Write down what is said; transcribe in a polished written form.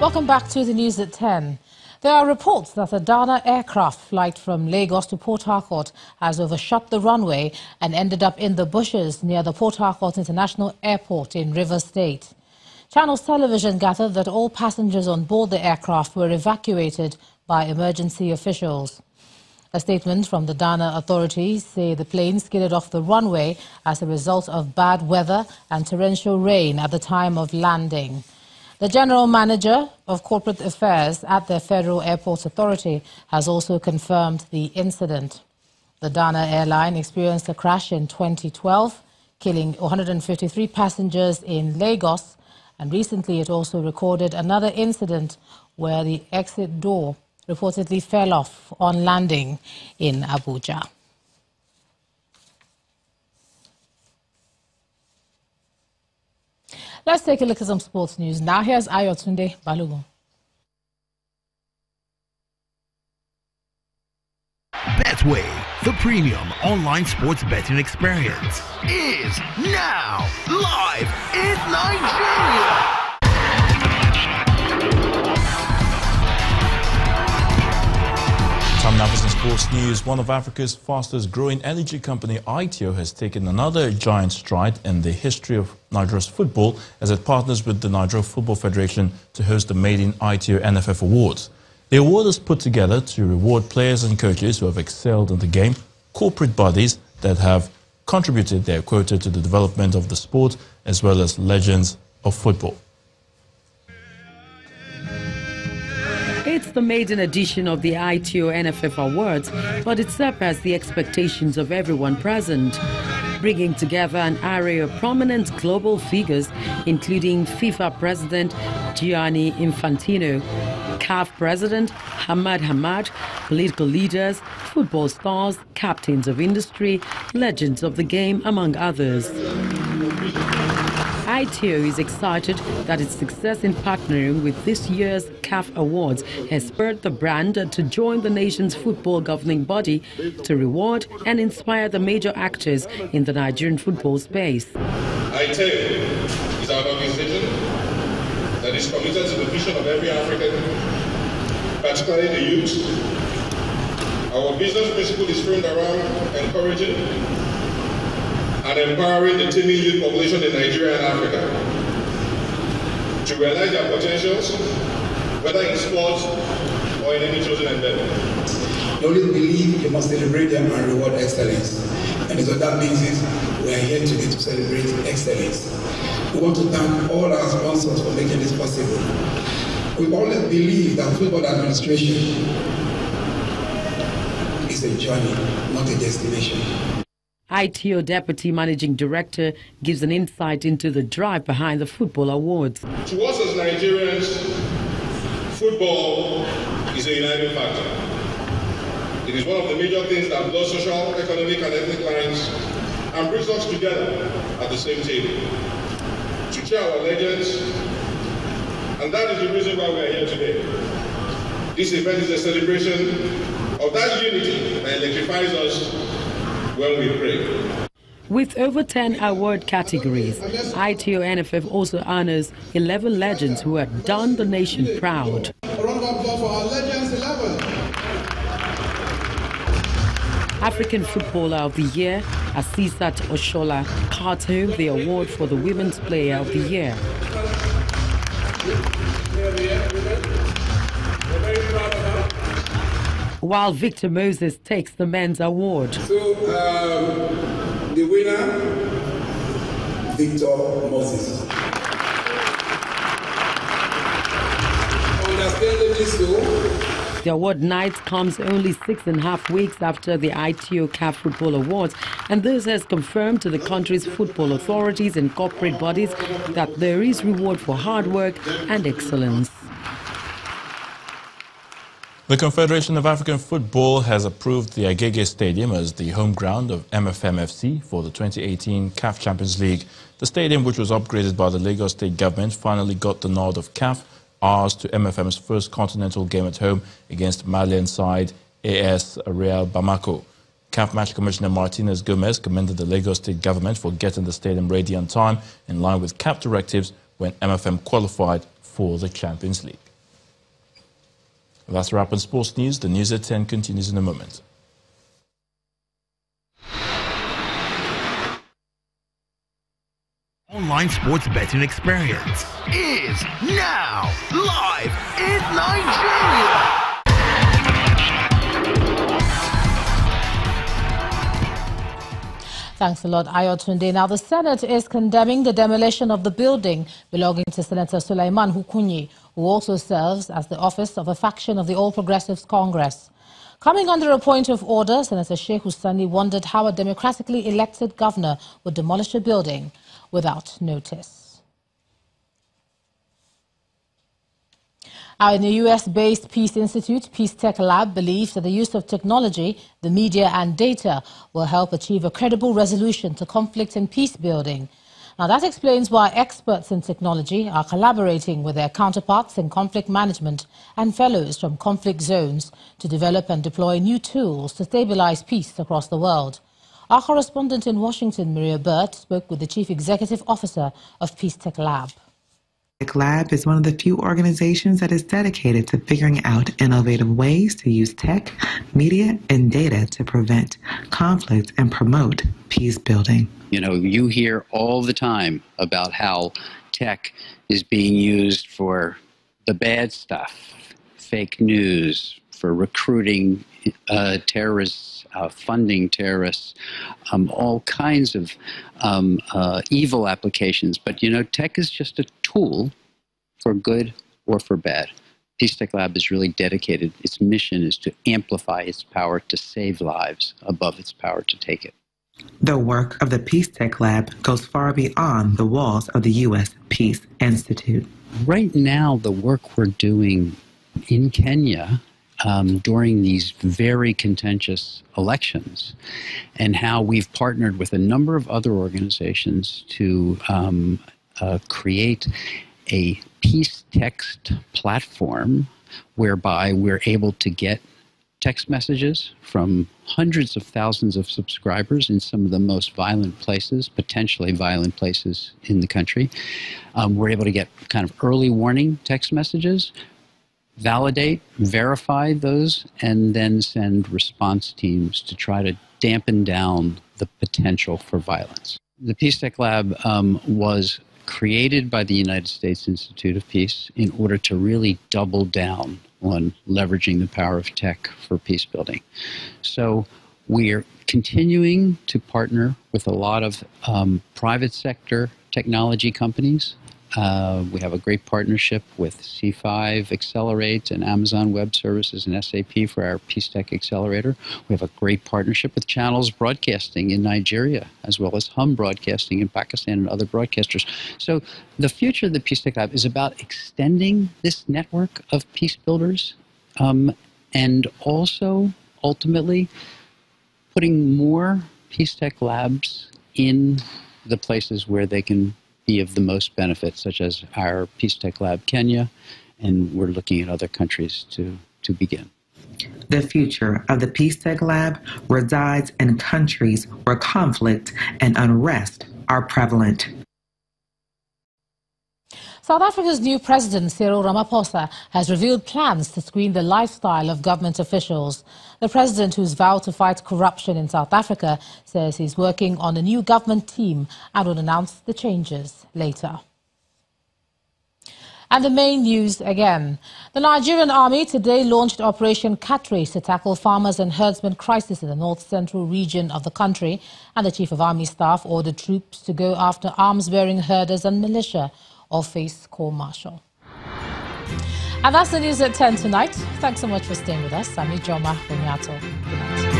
Welcome back to the news at 10. There are reports that a Dana aircraft flight from Lagos to Port Harcourt has overshot the runway and ended up in the bushes near the Port Harcourt International Airport in Rivers State. Channels Television gathered that all passengers on board the aircraft were evacuated by emergency officials. A statement from the Dana authorities say the plane skidded off the runway as a result of bad weather and torrential rain at the time of landing. The General Manager of Corporate Affairs at the Federal Airports Authority has also confirmed the incident. The Dana airline experienced a crash in 2012, killing 153 passengers in Lagos, and recently it also recorded another incident where the exit door reportedly fell off on landing in Abuja. Let's take a look at some sports news. Now here's Ayotunde Balogun. Betway, the premium online sports betting experience, is now live in Nigeria. Time now for some sports news. One of Africa's fastest growing energy company, ITO, has taken another giant stride in the history of Nigeria's football as it partners with the Nigeria Football Federation to host the Maiden ITO NFF Awards. The award is put together to reward players and coaches who have excelled in the game, corporate bodies that have contributed their quota to the development of the sport, as well as legends of football. It's the maiden edition of the ITO NFF Awards, but it surpassed the expectations of everyone present, bringing together an array of prominent global figures, including FIFA President Gianni Infantino, CAF President Hamad Hamad, political leaders, football stars, captains of industry, legends of the game, among others. ITO is excited that its success in partnering with this year's CAF Awards has spurred the brand to join the nation's football governing body to reward and inspire the major actors in the Nigerian football space. ITO is our organization that is committed to the vision of every African, particularly the youth. Our business principle is framed around encouraging and empowering the teeming youth population in Nigeria and Africa to realize their potentials, whether in sports or in any chosen endeavor. You always believe you must celebrate them and reward excellence. And so that means we are here today to celebrate excellence. We want to thank all our sponsors for making this possible. We always believe that football administration is a journey, not a destination. ITO Deputy Managing Director gives an insight into the drive behind the football awards. To us as Nigerians, football is a uniting factor. It is one of the major things that blurs social, economic and ethnic lines and brings us together at the same table to cheer our legends, and that is the reason why we are here today. This event is a celebration of that unity that electrifies us when we pray. With over 10 award categories, ITO NFF also honors 11 legends who have done the nation proud. A round of applause for our Legends 11. African Footballer of the Year, Asisat Oshola, cards home the award for the Women's Player of the Year. While Victor Moses takes the men's award. So, the winner, Victor Moses. Understandably so. The award night comes only 6.5 weeks after the ITO CAF Football Awards, and this has confirmed to the country's football authorities and corporate bodies that there is reward for hard work and excellence. The Confederation of African Football has approved the Agege Stadium as the home ground of MFMFC for the 2018 CAF Champions League. The stadium, which was upgraded by the Lagos State government, finally got the nod of CAF hours to MFM's first continental game at home against Malian side AS Real Bamako. CAF Match Commissioner Martinez Gomez commended the Lagos State government for getting the stadium ready on time in line with CAF directives when MFM qualified for the Champions League. That's a wrap on sports news. The news at 10 continues in a moment. Online sports betting experience is now live in Nigeria. Thanks a lot, Ayotunde. Now, the Senate is condemning the demolition of the building belonging to Senator Sulaiman Hukunyi, who also serves as the office of a faction of the All Progressives Congress. Coming under a point of order, Senator Sheikh Hussaini wondered how a democratically elected governor would demolish a building without notice. In the US-based Peace Institute, Peace Tech Lab believes that the use of technology, the media and data will help achieve a credible resolution to conflict and peace building. Now, that explains why experts in technology are collaborating with their counterparts in conflict management and fellows from conflict zones to develop and deploy new tools to stabilize peace across the world. Our correspondent in Washington, Maria Burt, spoke with the Chief Executive Officer of Peace Tech Lab. Tech Lab is one of the few organizations that is dedicated to figuring out innovative ways to use tech, media, and data to prevent conflict and promote peace building. You know, you hear all the time about how tech is being used for the bad stuff, fake news, for recruiting terrorists, funding terrorists, all kinds of evil applications. But, you know, tech is just a tool for good or for bad. Peace Tech Lab is really dedicated. Its mission is to amplify its power to save lives above its power to take it. The work of the Peace Tech Lab goes far beyond the walls of the U.S. Peace Institute. Right now, the work we're doing in Kenya during these very contentious elections, and how we've partnered with a number of other organizations to create a peace text platform whereby we're able to get text messages from hundreds of thousands of subscribers in some of the most violent places, potentially violent places in the country. We're able to get kind of early warning text messages, validate, verify those, and then send response teams to try to dampen down the potential for violence. The Peace Tech Lab was created by the United States Institute of Peace in order to really double down on leveraging the power of tech for peace building. So we're continuing to partner with a lot of private sector technology companies. We have a great partnership with C5 Accelerate and Amazon Web Services and SAP for our Peace Tech Accelerator. We have a great partnership with Channels Broadcasting in Nigeria, as well as Hum Broadcasting in Pakistan and other broadcasters. So the future of the Peace Tech Lab is about extending this network of peace builders and also, ultimately, putting more Peace Tech Labs in the places where they can be of the most benefit, such as our Peace Tech Lab Kenya, and we're looking at other countries to begin. The future of the Peace Tech Lab resides in countries where conflict and unrest are prevalent. South Africa's new president, Cyril Ramaphosa, has revealed plans to screen the lifestyle of government officials. The president, who's vowed to fight corruption in South Africa, says he's working on a new government team and will announce the changes later. And the main news again. The Nigerian army today launched Operation Catrace to tackle farmers and herdsmen crisis in the north-central region of the country, and the Chief of Army Staff ordered troops to go after arms-bearing herders and militia or face court-martial. And that's the news at 10 tonight. Thanks so much for staying with us. I'm Ijoma Bunyato. Good night.